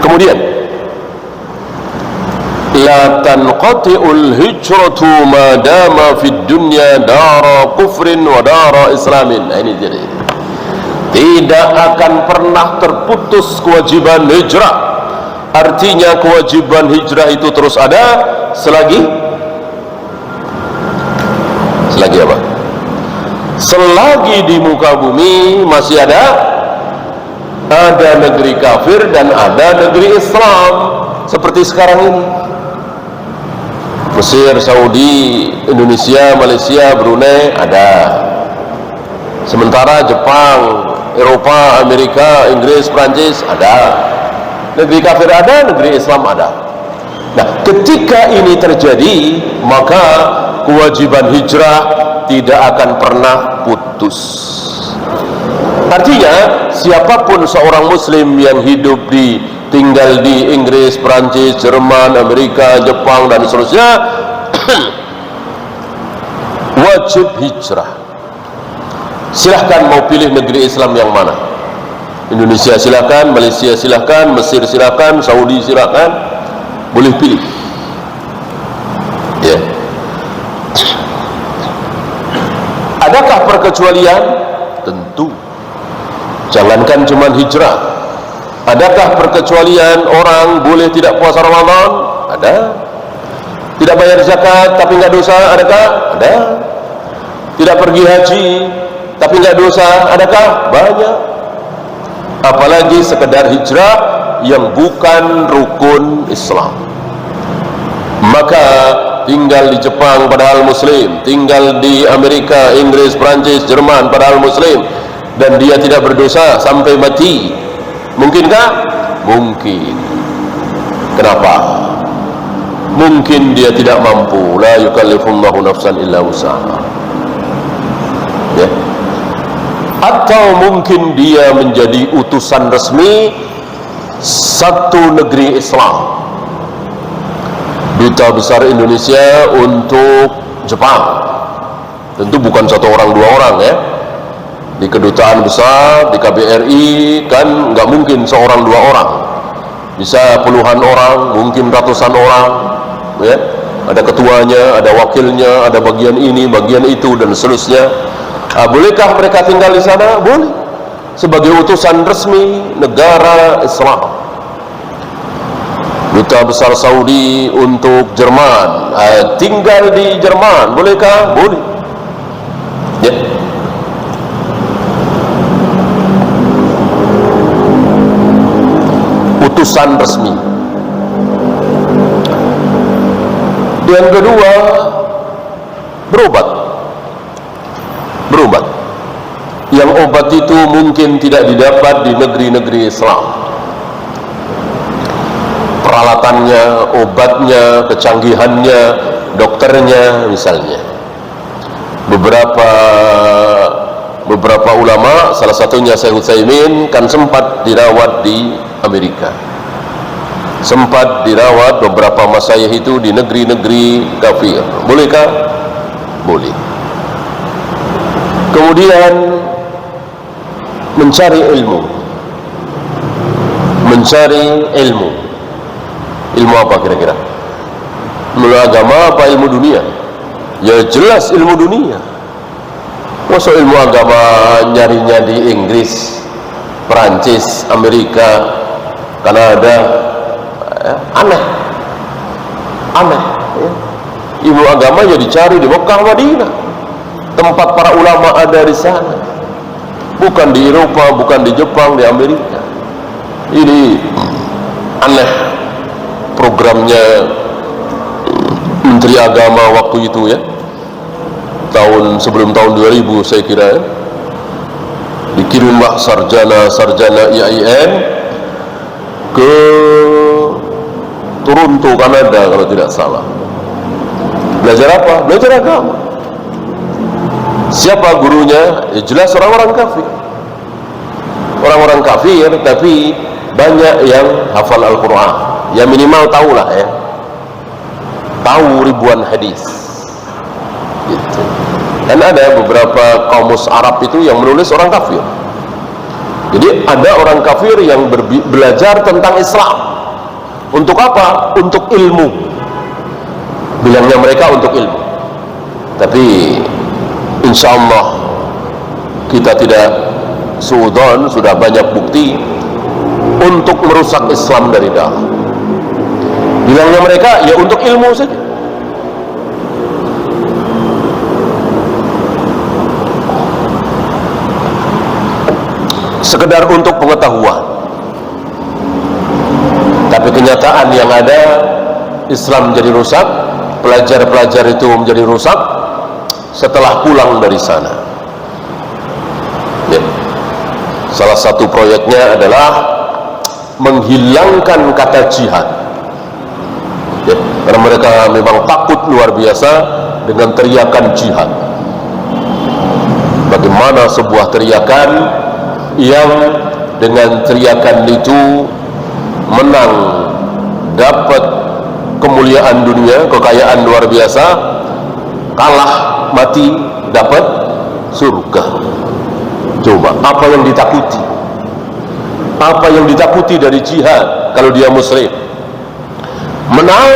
Kemudian la tanqati'ul hijratu ma dama fid dunya dara kufrin wa dara islamin. Nah, ini jadi tidak akan pernah terputus kewajiban hijrah. Artinya kewajiban hijrah itu terus ada selagi apa? Selagi di muka bumi masih ada negeri kafir dan ada negeri Islam. Seperti sekarang ini, Mesir, Saudi, Indonesia, Malaysia, Brunei ada. Sementara Jepang, Eropa, Amerika, Inggris, Prancis ada. Negeri kafir ada, negeri Islam ada. Nah, ketika ini terjadi, maka kewajiban hijrah tidak akan pernah putus. Artinya, siapapun seorang muslim yang tinggal di Inggris, Prancis, Jerman, Amerika, Jepang, dan seterusnya, wajib hijrah. Silahkan mau pilih negeri Islam yang mana. Indonesia silahkan, Malaysia silahkan, Mesir silahkan, Saudi silahkan, boleh pilih, ya. Adakah perkecualian? Tentu. Jangankan cuma hijrah, adakah perkecualian orang boleh tidak puasa Ramadan? Ada. Tidak bayar zakat tapi nggak dosa? Adakah? Ada. Tidak pergi haji tapi nggak dosa? Adakah? Banyak. Apalagi sekedar hijrah yang bukan rukun Islam. Maka tinggal di Jepang padahal muslim, tinggal di Amerika, Inggris, Prancis, Jerman padahal muslim, dan dia tidak berdosa sampai mati, mungkinkah? Mungkin. Kenapa? Mungkin dia tidak mampu. La yukallifullahu nafsan illa wus'aha, ya. Atau mungkin dia menjadi utusan resmi satu negeri Islam, duta besar Indonesia untuk Jepang. Tentu bukan satu orang dua orang, ya. Di kedutaan besar, di KBRI kan nggak mungkin seorang dua orang, bisa puluhan orang, mungkin ratusan orang, ya. Ada ketuanya, ada wakilnya, ada bagian ini, bagian itu, dan seterusnya. Bolehkah mereka tinggal di sana? Boleh, sebagai utusan resmi negara Islam. Duta besar Saudi untuk Jerman, tinggal di Jerman, bolehkah? Boleh. Ya. Utusan resmi. Yang kedua, berobat. Yang obat itu mungkin tidak didapat di negeri-negeri Islam. Peralatannya, obatnya, kecanggihannya, dokternya misalnya. Beberapa ulama, salah satunya Syekh Utsaimin, kan sempat dirawat di Amerika. Sempat dirawat beberapa masyayikh itu di negeri-negeri kafir. Bolehkah? Boleh. Kemudian mencari ilmu. Ilmu apa kira-kira? Ilmu agama apa ilmu dunia? Ya jelas ilmu dunia. Masa ilmu agama nyarinya di Inggris, Perancis, Amerika, Kanada? Aneh ya. Ilmu agama ya dicari di Mekah, Madinah, tempat para ulama ada di sana, bukan di Eropa, bukan di Jepang, di Amerika. Ini aneh programnya Menteri Agama waktu itu ya, sebelum tahun 2000 saya kira ya. Dikirimlah sarjana IAIN ke Toronto, Kanada kalau tidak salah. Belajar apa? Belajar agama. Siapa gurunya? Ya jelas orang-orang kafir. Orang-orang kafir, tapi banyak yang hafal Al-Quran. Ya minimal tahulah ya. Tahu ribuan hadis. Gitu. Dan ada beberapa kaumus Arab itu yang menulis orang kafir. Jadi ada orang kafir yang belajar tentang Islam. Untuk apa? Untuk ilmu. Bilangnya mereka untuk ilmu. Tapi insya Allah kita tidak suudzon, sudah banyak bukti untuk merusak Islam dari dalam. Bilangnya mereka ya untuk ilmu saja. Sekedar untuk pengetahuan. Tapi kenyataan yang ada, Islam menjadi rusak, pelajar-pelajar itu menjadi rusak setelah pulang dari sana ya. Salah satu proyeknya adalah menghilangkan kata jihad ya. Karena mereka memang takut luar biasa dengan teriakan jihad. Bagaimana sebuah teriakan yang dengan teriakan itu menang, dapat kemuliaan dunia, kekayaan luar biasa, kalah, mati, dapat surga. Coba, apa yang ditakuti? Apa yang ditakuti dari jihad kalau dia muslim? Menang,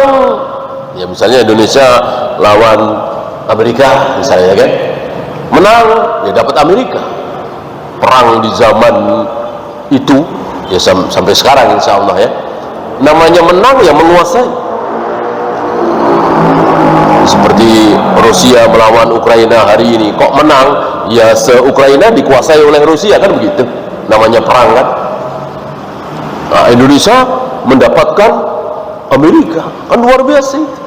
ya misalnya Indonesia lawan Amerika misalnya kan, menang, ya dapat Amerika. Perang di zaman itu ya sampai sekarang insya Allah ya, namanya menang ya menguasai. Seperti Rusia melawan Ukraina hari ini, kok menang? Ya se-Ukraina dikuasai oleh Rusia kan begitu, namanya perang kan. Nah, Indonesia mendapatkan Amerika, kan luar biasa itu.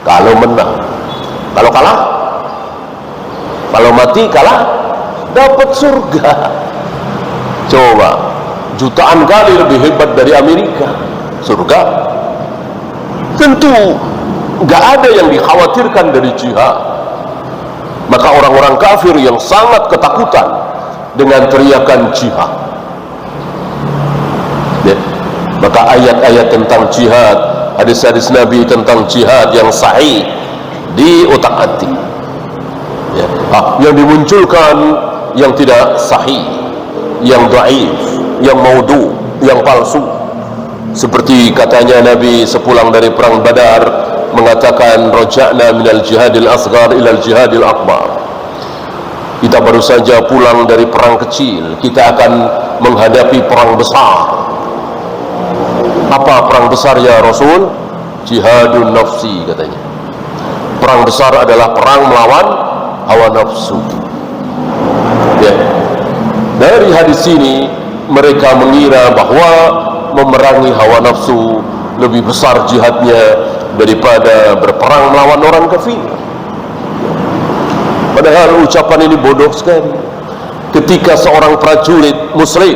Kalau menang, kalau kalah, kalau mati kalah, dapat surga. Coba, jutaan kali lebih hebat dari Amerika surga. Tentu nggak ada yang dikhawatirkan dari jihad. Maka orang-orang kafir yang sangat ketakutan dengan teriakan jihad ya. Maka ayat-ayat tentang jihad, hadis-hadis Nabi tentang jihad yang sahih di otak-atik ya. Yang dimunculkan yang tidak sahih, yang dhaif, yang maudhu, yang palsu. Seperti katanya Nabi sepulang dari perang Badar, mengatakan raja'na minal jihadil asghar ilal jihadil akbar. Kita baru saja pulang dari perang kecil, kita akan menghadapi perang besar. Apa perang besar ya Rasul? Jihadun nafsi katanya. Perang besar adalah perang melawan hawa nafsu. Ya. Dari hadis ini mereka mengira bahwa memerangi hawa nafsu lebih besar jihadnya daripada berperang melawan orang kafir. Padahal ucapan ini bodoh sekali. Ketika seorang prajurit muslim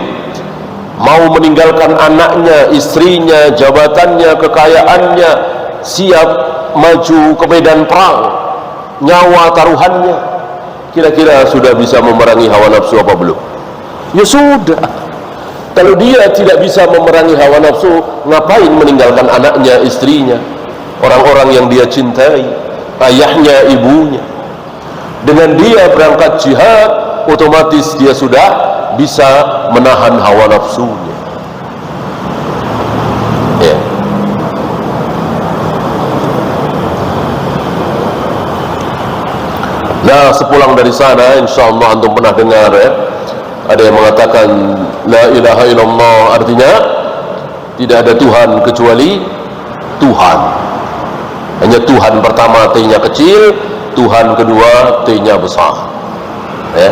mau meninggalkan anaknya, istrinya, jabatannya, kekayaannya, siap maju ke medan perang, nyawa taruhannya, kira-kira sudah bisa memerangi hawa nafsu apa belum? Ya sudah. Kalau dia tidak bisa memerangi hawa nafsu, ngapain meninggalkan anaknya, istrinya, orang-orang yang dia cintai, ayahnya, ibunya? Dengan dia berangkat jihad, otomatis dia sudah bisa menahan hawa nafsunya. Ya. Nah, sepulang dari sana, insyaallah antum pernah dengar ya, ada yang mengatakan la ilaha illallah, artinya tidak ada Tuhan kecuali Tuhan. Hanya Tuhan pertama T-nya kecil, Tuhan kedua T-nya besar. Ya.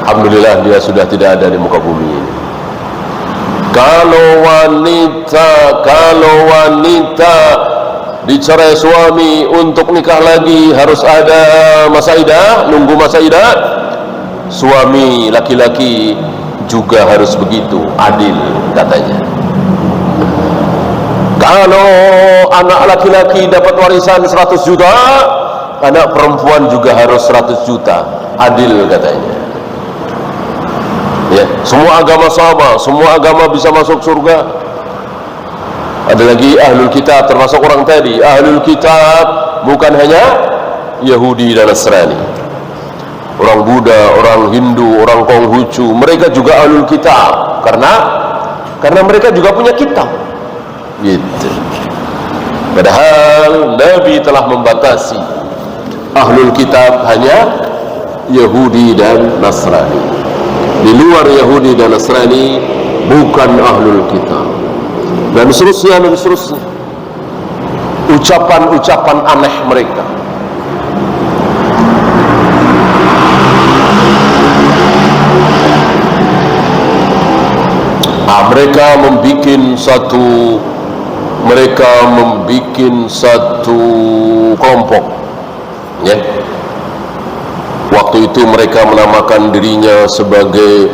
Alhamdulillah dia sudah tidak ada di muka bumi ini. Kalau wanita dicerai suami untuk nikah lagi harus ada masa idah, nunggu masa idah. Suami laki-laki juga harus begitu, adil katanya. Kalau anak laki-laki dapat warisan 100 juta, anak perempuan juga harus 100 juta, adil katanya. Ya, semua agama sama, semua agama bisa masuk surga. Ada lagi ahlul kitab, termasuk orang tadi. Ahlul kitab bukan hanya Yahudi dan Nasrani, orang Buddha, orang Hindu, orang Konghucu, mereka juga ahlul kitab karena mereka juga punya kitab. Gitu. Padahal Nabi telah membatasi ahlul kitab hanya Yahudi dan Nasrani. Di luar Yahudi dan Nasrani bukan ahlul kitab. Dan seterusnya dan seterusnya. Ucapan-ucapan aneh mereka. Mereka membikin satu kelompok, ya. Waktu itu mereka menamakan dirinya sebagai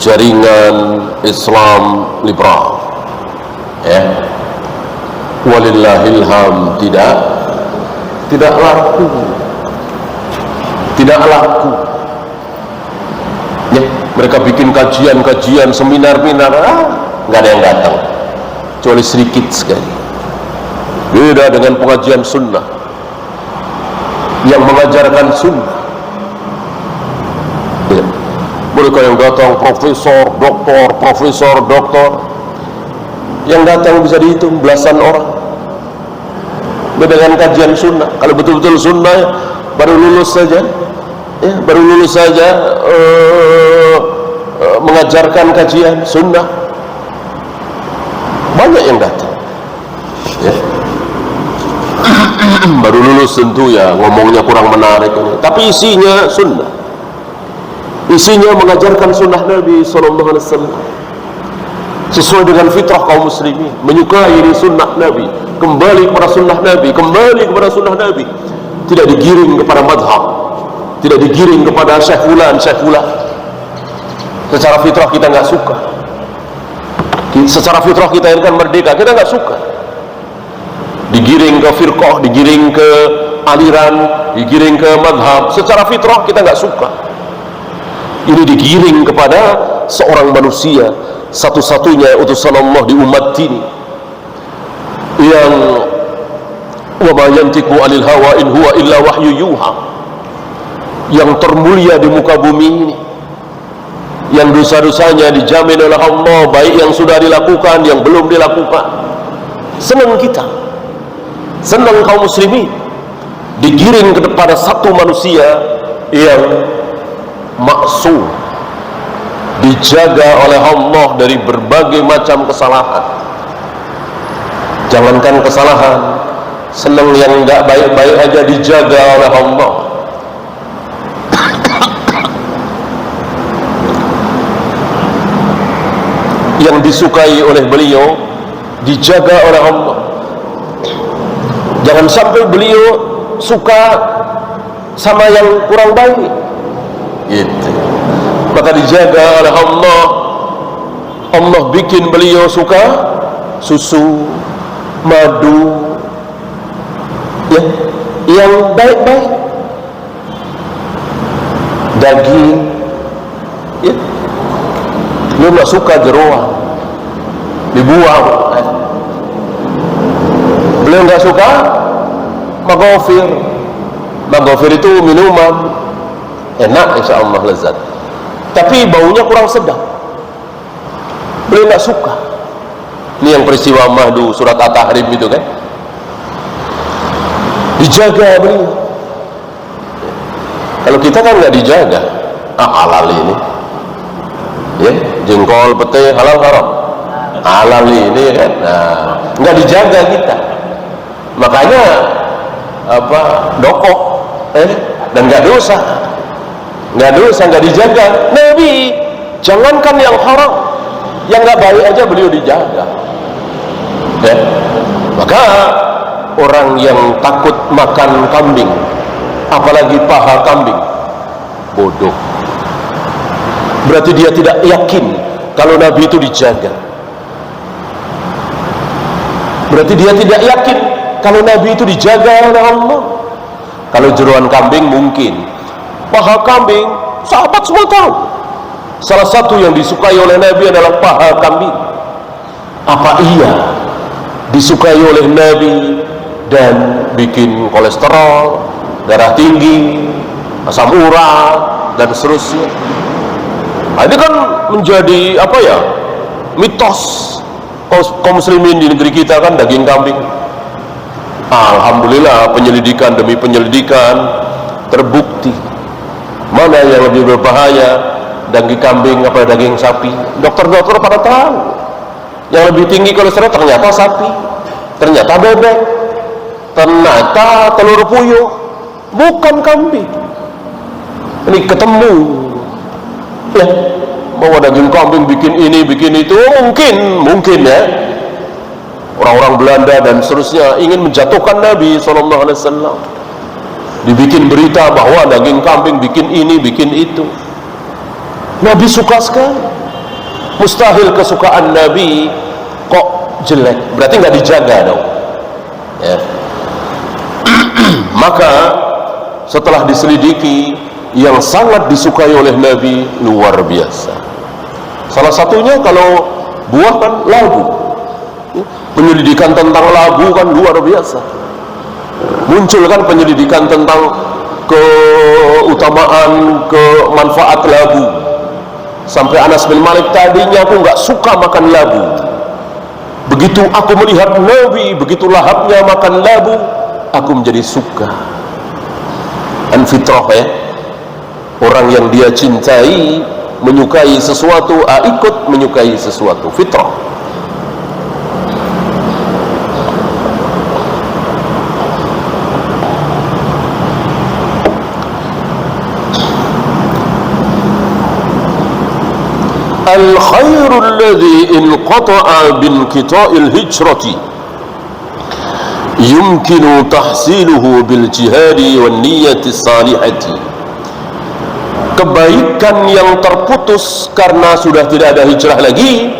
jaringan Islam liberal, ya. Walillahilham, tidak laku, ya. Mereka bikin kajian, seminar-minar, nggak ada yang datang, kecuali sedikit sekali. Beda dengan pengajian sunnah yang mengajarkan sunnah. Ya. Mereka yang datang profesor, doktor, yang datang bisa dihitung belasan orang. Beda dengan kajian sunnah. Kalau betul-betul sunnah baru lulus saja, ya, mengajarkan kajian sunnah, banyak yang datang, ya. Baru lulus tentu ya ngomongnya kurang menarik, tapi isinya sunnah, isinya mengajarkan sunnah Nabi SAW, sesuai dengan fitrah kaum muslimin, menyukai sunnah Nabi, kembali kepada sunnah Nabi, tidak digiring kepada madhab, tidak digiring kepada syekh fulan. Secara fitrah kita nggak suka. Secara fitrah kita ini kan merdeka, kita nggak suka digiring ke firqah, digiring ke aliran, digiring ke madhab. Secara fitrah kita nggak suka. Ini digiring kepada seorang manusia, satu-satunya utusan Allah di umat ini, yang wa ma yantiqu 'anil hawa in huwa illa wahyu yuha, yang termulia di muka bumi ini, yang dosa-dosanya dijamin oleh Allah, baik yang sudah dilakukan, yang belum dilakukan. Senang kita, senang kaum muslimin digiring kepada satu manusia yang maksum, dijaga oleh Allah dari berbagai macam kesalahan. Jangankan kesalahan, senang yang nggak baik-baik aja dijaga oleh Allah. Yang disukai oleh beliau dijaga oleh Allah. Jangan sampai beliau suka sama yang kurang baik, gitu. Maka dijaga oleh Allah. Allah bikin beliau suka susu, madu, ya, yang baik-baik, daging, ya. Beliau nggak suka jeroan, dibuang. Beliau nggak suka maghfir. Maghfir itu minuman enak, insya Allah lezat, tapi baunya kurang sedap. Beliau nggak suka. Ini yang peristiwa madu surat At-Tahrim itu kan, dijaga beliau. Kalau kita kan nggak dijaga, halal ini, ya, jengkol, pete, halal haram, halal ini kan, nah, nggak dijaga kita, makanya dokoh, dan nggak dosa, nggak dijaga. Nabi, jangankan yang haram, yang nggak baik aja beliau dijaga, ya. Maka orang yang takut makan kambing, apalagi paha kambing, bodoh. Berarti dia tidak yakin kalau Nabi itu dijaga. Berarti dia tidak yakin kalau Nabi itu dijaga oleh Allah. Kalau jeroan kambing mungkin, paha kambing sahabat semua tahu. Salah satu yang disukai oleh Nabi adalah paha kambing. Apa iya disukai oleh Nabi dan bikin kolesterol, darah tinggi, asam urat, dan seterusnya? Nah, ini kan menjadi mitos kaum muslimin di negeri kita kan, daging kambing. Alhamdulillah, penyelidikan demi penyelidikan terbukti mana yang lebih berbahaya, daging kambing apa daging sapi. Dokter-dokter pada tahu yang lebih tinggi kolesterol ternyata sapi, ternyata bebek, ternyata telur puyuh, bukan kambing. Ini ketemu, ya, bahwa daging kambing bikin ini bikin itu, mungkin ya, orang-orang Belanda dan seterusnya ingin menjatuhkan Nabi SAW. Dibikin berita bahwa daging kambing bikin ini bikin itu. Nabi suka sekali. Mustahil kesukaan Nabi kok jelek, berarti nggak dijaga dong, ya. Maka setelah diselidiki, yang sangat disukai oleh Nabi luar biasa. Salah satunya kalau buah kan labu. Penyelidikan tentang labu kan luar biasa. Muncul kan penyelidikan tentang keutamaan, kemanfaat labu. Sampai Anas bin Malik, tadinya aku nggak suka makan labu. Begitu aku melihat Nabi begitu lahapnya makan labu, aku menjadi suka. Fitrah, ya. Orang yang dia cintai, menyukai sesuatu, ikut menyukai sesuatu, fitrah. Al-khairu alladhi inqata'a binqita'il hijrati yumkinu tahsiluhu bil jihadi wan niyyati salihati. Kebaikan yang terputus karena sudah tidak ada hijrah lagi,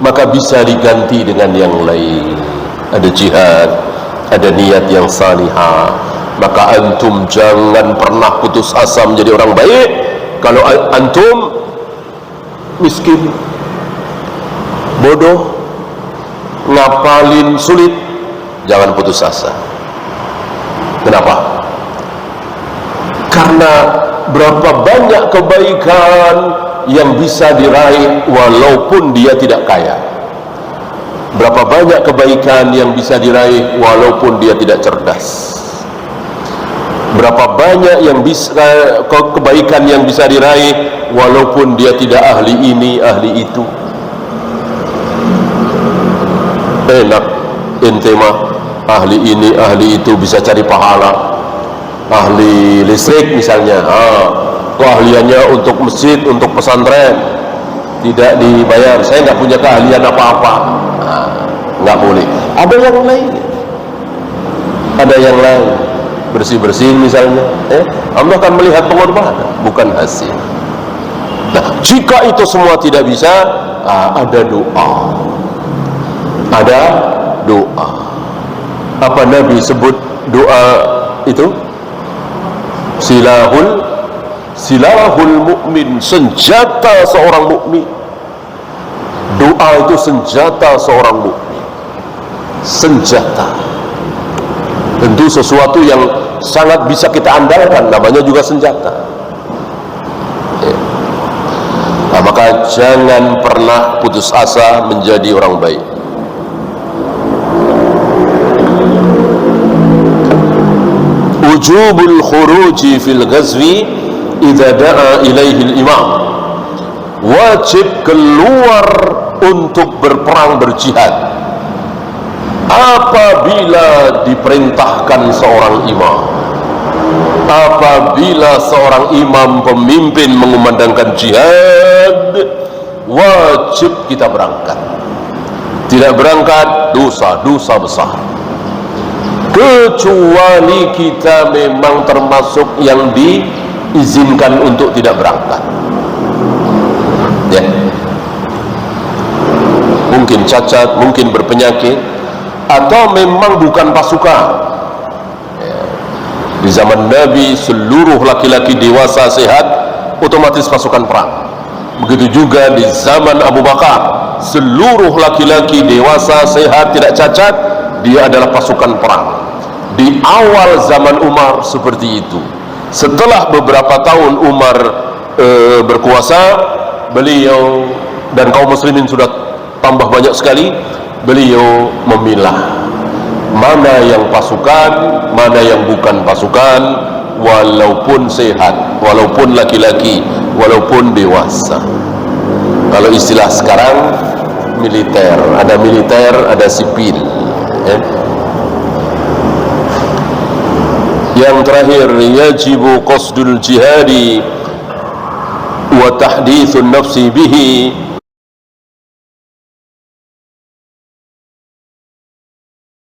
maka bisa diganti dengan yang lain. Ada jihad, ada niat yang salihah. Maka antum jangan pernah putus asa menjadi orang baik. Kalau antum miskin, bodoh, ngapalin sulit, jangan putus asa. Kenapa? Karena berapa banyak kebaikan yang bisa diraih walaupun dia tidak kaya. Berapa banyak kebaikan yang bisa diraih walaupun dia tidak cerdas. Berapa banyak yang bisa, kebaikan yang bisa diraih walaupun dia tidak ahli ini, ahli itu. Enak ente mah ahli ini, ahli itu, bisa cari pahala. Ahli listrik misalnya, keahliannya untuk masjid, untuk pesantren, tidak dibayar. Saya nggak punya keahlian apa-apa, nggak boleh. Ada yang lain, ada yang lain, bersih-bersih misalnya, Allah akan melihat pengorbanan, bukan hasil. Nah, jika itu semua tidak bisa, ada doa. Ada doa. Apa Nabi sebut doa itu? Silahul mukmin, senjata seorang mukmin. Doa itu senjata seorang mukmin. Senjata. Tentu sesuatu yang sangat bisa kita andalkan, namanya juga senjata. Nah, maka jangan pernah putus asa menjadi orang baik. Wujubul khuruji fil ghazwi idza da'a ilaihi al-imam. Wajib keluar untuk berperang, berjihad apabila diperintahkan seorang imam. Apabila seorang imam pemimpin mengumandangkan jihad, wajib kita berangkat. Tidak berangkat, dosa besar. Kecuali kita memang termasuk yang diizinkan untuk tidak berangkat, ya. Mungkin cacat, mungkin berpenyakit, atau memang bukan pasukan. Di zaman Nabi, seluruh laki-laki dewasa sehat otomatis pasukan perang. Begitu juga di zaman Abu Bakar, seluruh laki-laki dewasa sehat tidak cacat, dia adalah pasukan perang. Di awal zaman Umar seperti itu. Setelah beberapa tahun Umar berkuasa, beliau dan kaum muslimin sudah tambah banyak sekali, beliau memilah mana yang pasukan, mana yang bukan pasukan, walaupun sehat, walaupun laki-laki, walaupun dewasa. Kalau istilah sekarang militer, ada sipil, ya. Yang terakhir, yajibu qasdul jihadi wa tahdithun nafsi bihi